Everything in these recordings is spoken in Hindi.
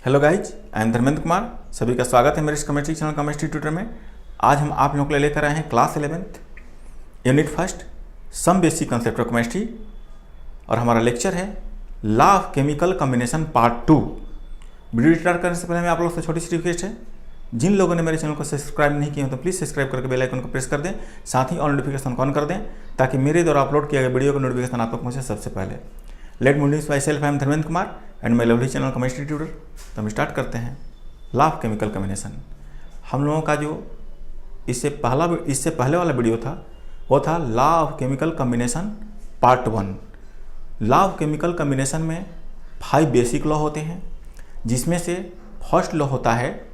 Hello guys, I am Dharmendra Kumar. सभी का स्वागत है मेरे इस केमिस्ट्री चैनल केमिस्ट्री ट्यूटर में। आज हम आप लोगों के लिए लेकर आए हैं class 11th unit first some basic concept of chemistry और हमारा लेक्चर है law of chemical combination part 2। Video start करने से पहले मैं आप लोगों से छोटी सी रिक्वेस्ट है, जिन लोगों ने मेरे चैनल को सब्सक्राइब नहीं किया तो प्लीज़ सब्सक्राइब करके बेल आइकन को प्रेस कर दें, साथ ही ऑल नोटिफिकेशन ऑन कर दें ताकि मेरे द्वारा अपलोड किया गया वीडियो का नोटिफिकेशन आप तक पहुँचे सबसे पहले। Let me introduce my self, I am Dharmendra Kumar and my lovely channel chemistry tutor. तो हम स्टार्ट करते हैं लॉ ऑफ केमिकल कॉम्बिनेशन। हम लोगों का जो इससे पहले वाला वीडियो था वो था law of chemical combination part 1। Law of chemical combination में 5 बेसिक लॉ होते हैं, जिसमें से फर्स्ट लॉ होता है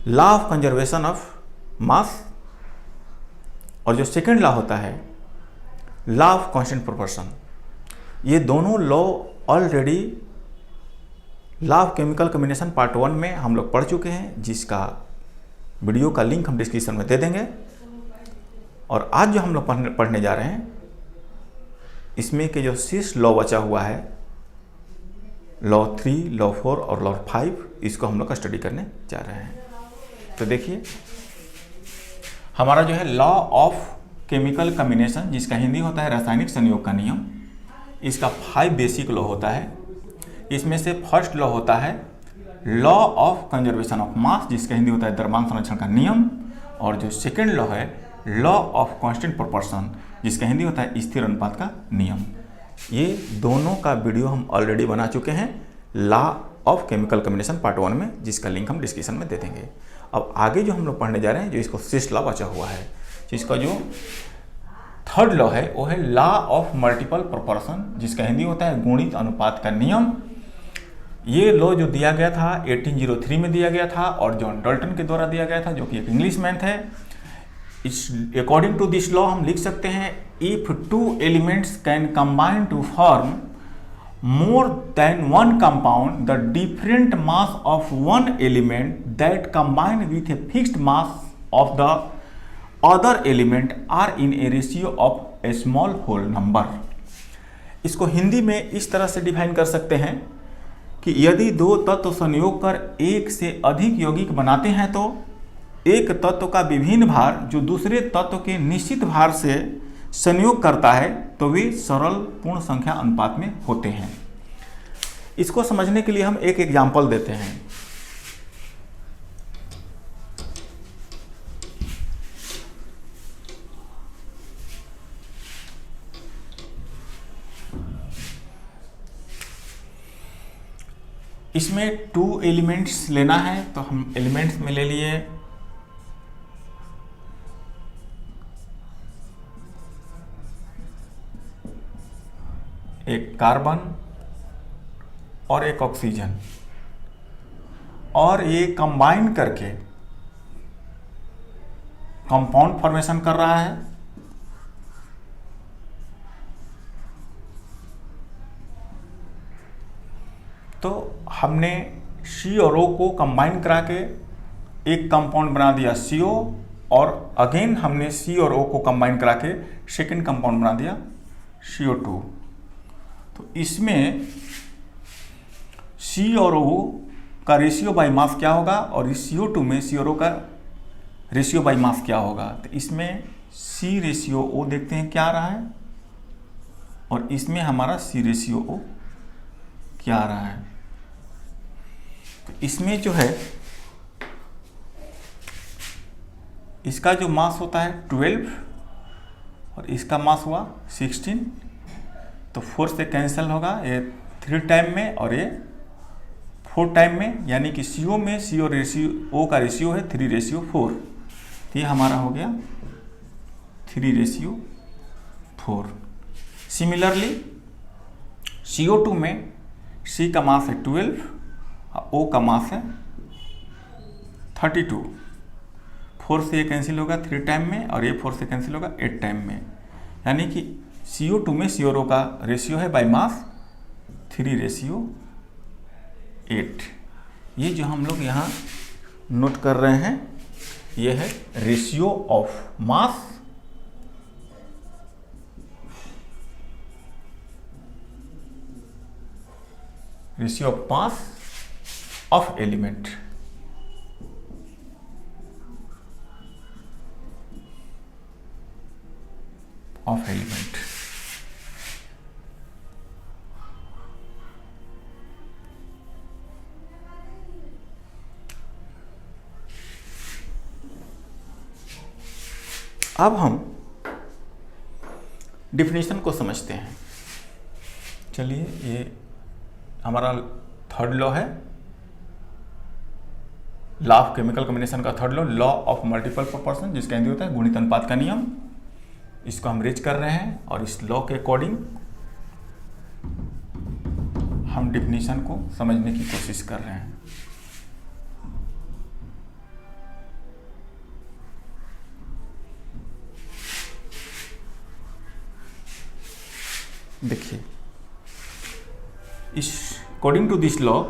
law of conservation of mass और जो सेकेंड लॉ होता है लॉ ऑफ कांस्टेंट प्रोपोर्शन। ये दोनों law already law of chemical combination part 1 में हम लोग पढ़ चुके हैं, जिसका वीडियो का लिंक हम डिस्क्रिप्शन में दे देंगे। और आज जो हम लोग पढ़ने जा रहे हैं इसमें के जो 6 लॉ बचा हुआ है, लॉ 3, लॉ 4 और लॉ 5, इसको हम लोग का स्टडी करने जा रहे हैं। तो देखिए हमारा जो है लॉ ऑफ केमिकल कॉम्बिनेशन, जिसका हिंदी होता है रासायनिक संयोग का नियम, इसका 5 बेसिक लॉ होता है। इसमें से फर्स्ट लॉ होता है law of conservation of mass, जिसका हिंदी होता है द्रव्यमान संरक्षण का नियम। और जो सेकेंड लॉ है लॉ ऑफ कांस्टेंट प्रोपोर्शन, जिसका हिंदी होता है स्थिर अनुपात का नियम। ये दोनों का वीडियो हम ऑलरेडी बना चुके हैं law of chemical combination part 1 में, जिसका लिंक हम डिस्क्रिप्शन में दे देंगे। अब आगे जो हम लोग पढ़ने जा रहे हैं, जो इसको 6 लॉ बचा हुआ है, जिसका जो थर्ड लॉ है वो है लॉ ऑफ मल्टीपल प्रोपोर्शन, जिसका हिंदी होता है गुणित अनुपात का नियम। ये लॉ जो दिया गया था 1803 में दिया गया था और जॉन डाल्टन के द्वारा दिया गया था, जो कि एक इंग्लिश मैन थे। इस अकॉर्डिंग टू दिस लॉ हम लिख सकते हैं if 2 elements can combine to form more than one compound, the different mass of one element that combine with a fixed mass of the other element are in a ratio of a small whole number। इसको हिंदी में इस तरह से डिफाइन कर सकते हैं कि यदि 2 तत्व संयोग कर एक से अधिक यौगिक बनाते हैं तो एक तत्व का विभिन्न भार जो दूसरे तत्व के निश्चित भार से संयोग करता है तो वे सरल पूर्ण संख्या अनुपात में होते हैं। इसको समझने के लिए हम एक एग्जाम्पल देते हैं। इसमें 2 एलिमेंट्स लेना है, तो हम एलिमेंट्स में ले लिए एक कार्बन और एक ऑक्सीजन, और ये कंबाइन करके कंपाउंड फॉर्मेशन कर रहा है। तो हमने C और O को कंबाइन करा के एक कंपाउंड बना दिया CO, और अगेन हमने C और O को कंबाइन करा के सेकेंड कंपाउंड बना दिया CO2। तो इसमें C और O का रेशियो बाई मास क्या होगा और इस CO2 में C और O का रेशियो बाई मास क्या होगा। तो इसमें C रेशियो O देखते हैं क्या आ रहा है, और इसमें हमारा C रेशियो O क्या आ रहा है। तो इसमें जो है इसका जो मास होता है 12 और इसका मास हुआ 16, तो 4 से कैंसिल होगा, ये 3 टाइम में और ये 4 टाइम में, यानी कि CO में CO रेशियो O का रेशियो है 3:4। तो ये हमारा हो गया 3:4। सिमिलरली CO2 में C का मास है 12 और O का मास है 32। 4 से ये कैंसिल होगा 3 टाइम में और ये 4 से कैंसिल होगा 8 टाइम में, यानी कि CO2 में C और O का रेशियो है बाई मास 3:8। ये जो हम लोग यहाँ नोट कर रहे हैं ये है ratio of mass ratio of mass of element. Of element अब हम डिफिनीशन को समझते हैं। चलिए, ये हमारा थर्ड लॉ है, लॉ ऑफ केमिकल कॉम्बिनेशन का third law of multiple proportion, जिसका हिंदी होता है गुणित अनुपात का नियम। इसको हम रीच कर रहे हैं और इस लॉ के अकॉर्डिंग हम डिफिनीशन को समझने की कोशिश कर रहे हैं। देखिए, इस according to this law,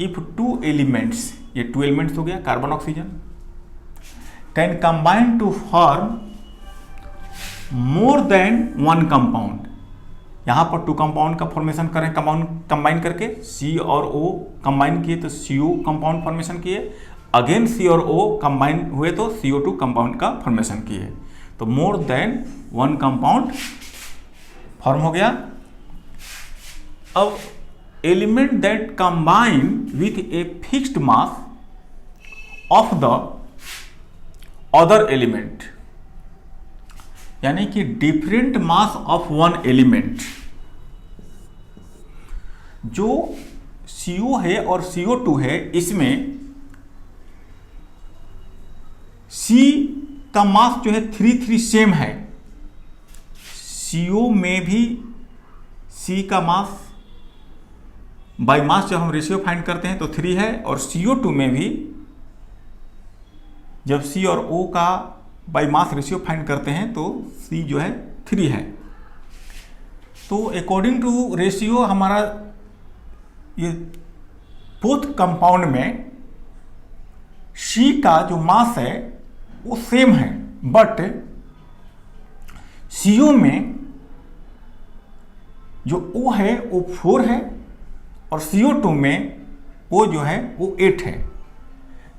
if two elements, ये टू एलिमेंट्स हो गया carbon oxygen, can combine to form more than one compound. यहां पर टू कंपाउंड का फॉर्मेशन करें, कंबाइन करके सी और ओ कंबाइन किए तो CO कंपाउंड फॉर्मेशन किए, अगेन सी और O कंबाइन हुए तो CO2 कंपाउंड का फॉर्मेशन किए, तो मोर देन वन कंपाउंड फॉर्म हो गया। अब element that combine with a fixed mass of the other element, यानी कि different mass of one element, जो CO है और CO2 है, इसमें C का मास जो है 3 सेम है। CO में भी C का मास बाई मास जब हम रेशियो फाइंड करते हैं तो 3 है, और CO2 में भी जब C और O का बाई मास रेशियो फाइंड करते हैं तो C जो है 3 है। तो अकॉर्डिंग टू रेशियो हमारा ये बोथ कंपाउंड में C का जो मास है वो सेम है, बट CO में जो O है वो 4 है और CO2 में O जो है वो 8 है।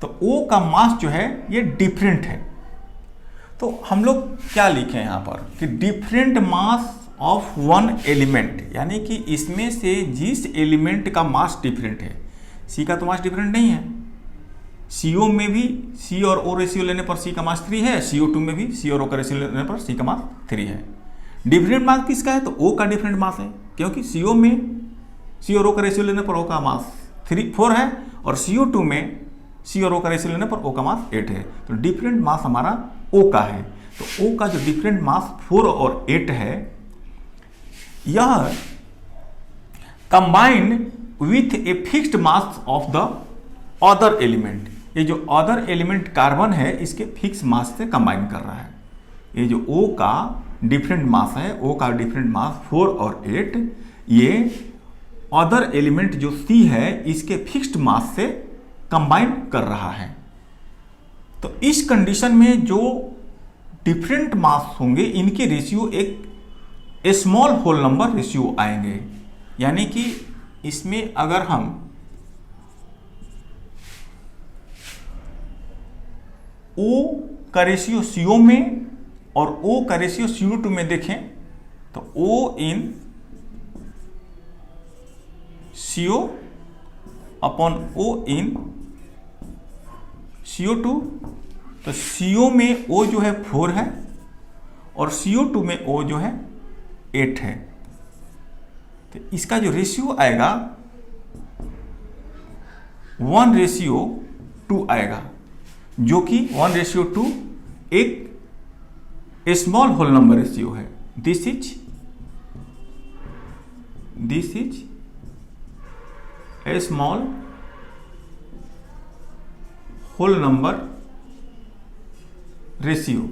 तो O का मास जो है ये डिफरेंट है। तो हम लोग क्या लिखें यहाँ पर कि different mass of one element, यानी कि इसमें से जिस एलिमेंट का मास डिफरेंट है, C का तो मास डिफरेंट नहीं है, CO में भी C और O रेशियो लेने पर C का मास 3 है, CO2 में भी C और O का रेशियो लेने पर C का मास 3 है। डिफरेंट मास किसका है? तो O का डिफरेंट मास है, क्योंकि CO में C और O का रेशियो लेने पर O का मास 4 है और CO2 में C और O का रेशियो लेने पर O का मास 8 है। तो डिफरेंट मास हमारा O का है। तो O का जो डिफरेंट मास 4 और 8 है, यह combine with a fixed mass of the other element, ये जो अदर एलिमेंट कार्बन है इसके फिक्स मास से कंबाइन कर रहा है। ये जो O का डिफरेंट मास है, O का डिफरेंट मास 4 और 8, ये अदर एलिमेंट जो C है इसके फिक्स्ड मास से कंबाइन कर रहा है। तो इस कंडीशन में जो डिफरेंट मास होंगे इनके रेशियो एक स्मॉल होल नंबर रेशियो आएंगे, यानी कि इसमें अगर हम O का रेशियो CO में और O का रेशियो CO2 में देखें तो O इन CO अपॉन O इन CO2, तो CO में O जो है 4 है और CO2 में O जो है 8 है। तो इसका जो रेशियो आएगा 1:2 आएगा, जो कि 1:2 एक स्मॉल होल नंबर रेशियो है। This is a small whole number ratio.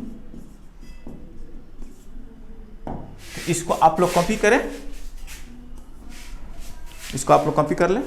इसको आप लोग कॉपी करें, इसको आप लोग कॉपी कर लें।